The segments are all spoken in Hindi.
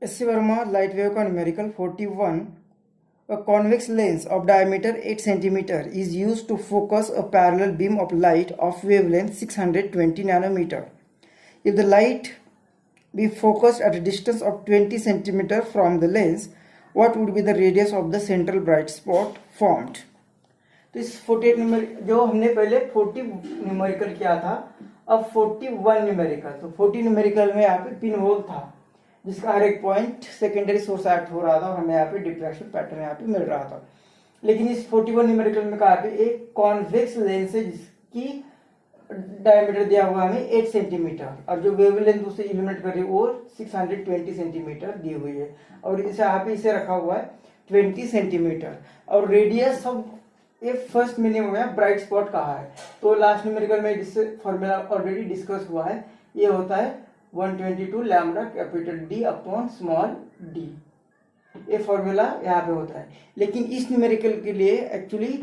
S.C. Verma light wave का numerical 41. A convex lens of diameter 8 cm is used to focus a parallel beam of light of wavelength 620 nanometer. If the light be focused at a distance of 20 cm from the lens, what would be the radius of the central bright spot formed? तो इस 48 न्यूमेरिकल जो हमने पहले 40 न्यूमेरिकल किया था, अब 41 न्यूमेरिकल। तो 40 न्यूमेरिकल में यहाँ पे पिन होल था जिसका हर एक पॉइंट सेकेंडरी सोर्स एक्ट हो रहा था और हमें यहाँ पे डिफ्रैक्शन पैटर्न यहाँ पे मिल रहा था। लेकिन इस 41 न्यूमेरिकल में कहा पे एक कॉन्वेक्स लेंस है जिसकी डायमीटर दिया हुआ हमें 8 सेंटीमीटर और जो वेवलेंथ उसे इल्यूमिनेट कर रही है वो 620 सेंटीमीटर दी हुई है और इसे यहाँ पे इसे रखा हुआ है 20 सेंटीमीटर और रेडियस ऑफ ये फर्स्ट मीनिंग हो गया ब्राइट स्पॉट कहा है। तो लास्ट न्यूमेरिकल में जिससे फॉर्मूला ऑलरेडी डिस्कस हुआ है, ये होता है 122 lambda capital D upon small D. ये फॉर्मूला यहाँ पे होता है। लेकिन इस न्यूमेरिकल के लिए एक्चुअली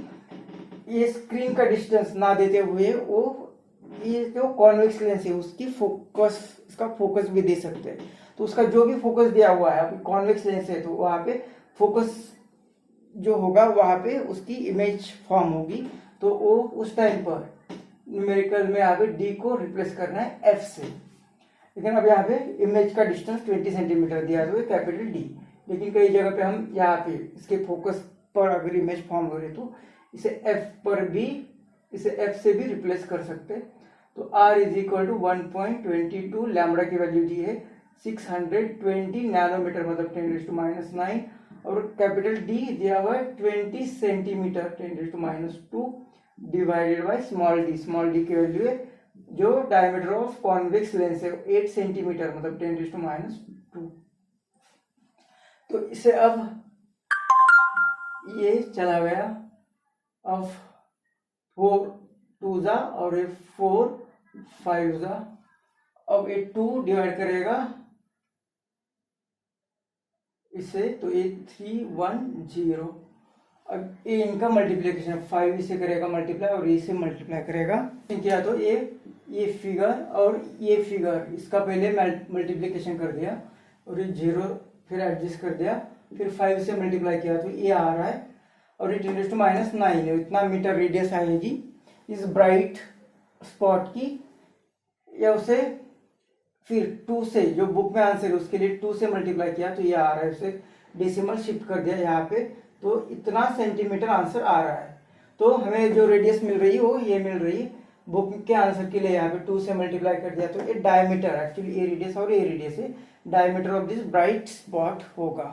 ये स्क्रीन का डिस्टेंस ना देते हुए वो ये जो कॉन्वेक्स लेंस है उसकी इसका फोकस भी दे सकते हैं। तो उसका जो भी फोकस दिया हुआ है, कॉन्वेक्स लेंस है तो वहाँ पे फोकस जो होगा वहाँ पे उसकी इमेज फॉर्म होगी। तो वो उस टाइम पर न्यूमेरिकल में यहाँ पे डी को रिप्लेस करना है एफ से। लेकिन अब यहाँ पे इमेज का डिस्टेंस 20 सेंटीमीटर दिया हुआ है कैपिटल डी। लेकिन कई जगह पे हम यहाँ पे इसके फोकस पर अगर इमेज फॉर्म हो रही तो इसे एफ पर भी इसे एफ से भी रिप्लेस कर सकते। तो R is equal to 1.22 lambda की वैल्यू दी है 620 नैनोमीटर मतलब 10⁻⁹ और कैपिटल डी दिया हुआ है 20 centimetre 10⁻² divided by small D की वैल्यू है जो डायमीटर ऑफ कॉन्वेक्स लेंस है 8 सेंटीमीटर मतलब 10⁻²। तो इसे अब ये चला गया, अब 4 2 जा और ये 4 5 जा, अब ये 2 डिवाइड करेगा इसे तो ये 3 1 0। अब ये इनका मल्टीप्लीकेशन 5 इसे करेगा मल्टीप्लाई और इसे मल्टीप्लाई करेगा क्या, तो ये फिगर और ये फिगर इसका पहले मल्टीप्लीकेशन कर दिया और ये 0 फिर एडजस्ट कर दिया, फिर 5 से मल्टीप्लाई किया तो ये आ रहा है और ये 10⁻⁹ है। इतना मीटर रेडियस आएगी इस ब्राइट स्पॉट की, या उसे फिर 2 से जो बुक में आंसर है उसके लिए 2 से मल्टीप्लाई किया तो ये आ रहा है, उसे डेसिमल शिफ्ट कर दिया यहाँ पे तो इतना सेंटीमीटर आंसर आ रहा है। तो हमें जो रेडियस मिल रही है वो ये मिल रही है, बुक के आंसर के लिए यहाँ पे 2 से मल्टीप्लाई कर दिया तो ये डायमीटर एक्चुअली ये रेडियस और ये रेडियस है, diameter of this bright spot होगा।